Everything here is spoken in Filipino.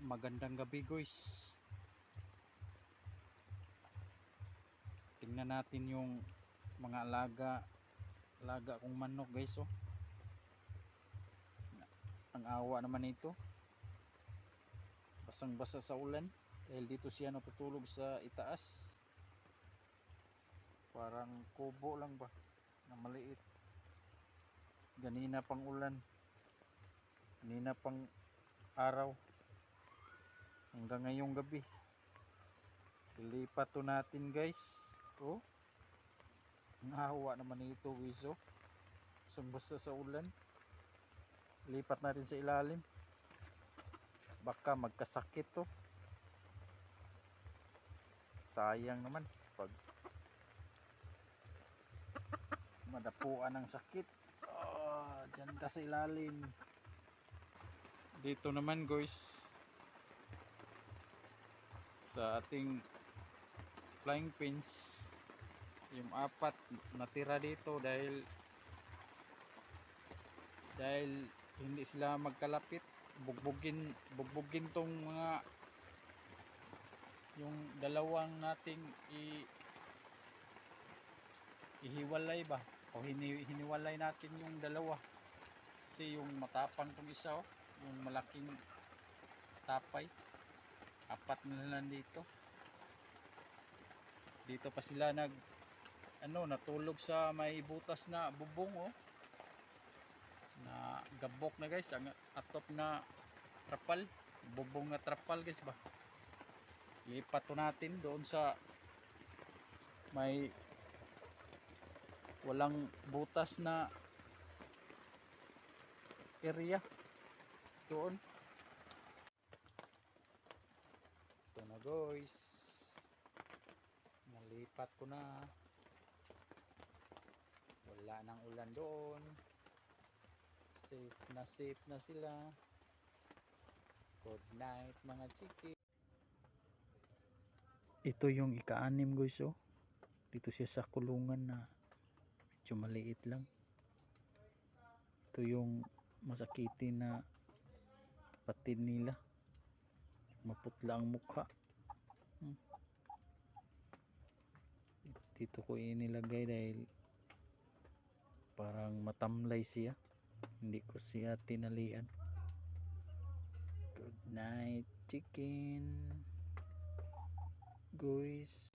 Magandang gabi guys. Tingnan natin yung mga alaga kong manok guys. Oh, ang awa naman ito, basang basa sa ulan dahil dito siya natutulog sa itaas. Parang kubo lang ba na maliit. Ganina pang ulan, ganina pang araw, hanggang ngayong gabi. Ilipat to natin guys. Oh, ang awa naman ito guys. Oh, basang basa sa ulan. Lipat natin sa ilalim, baka magkasakit to. Sayang naman pag madapuan ng sakit. Dyan ka sa ilalim. Dito naman guys, sa ating flying pins, yung apat natira dito dahil hindi sila magkalapit. Bugbugin tong mga, yung dalawang nating ihiwalay ba, o hiniwalay natin yung dalawa kasi yung matapang tong isa, oh, yung malaking tapay. Apat na lang dito pa sila natulog sa may butas na bubong. Oh, na gabok na guys, ang atop na trapal, bubong na trapal guys ba. Lipat to natin doon sa may walang butas na area doon. Ito na guys, nalipat ko na, wala nang ulan doon, safe na sila. Good night mga chiki. Ito yung ika-anim guys. Oh, dito siya sa kulungan na medyo maliit lang. Ito yung masakitin na kapatid nila, maputla ang mukha. Dito ko inilagay dahil parang matamlay siya, hindi ko siya tinalian. Good night chicken guys.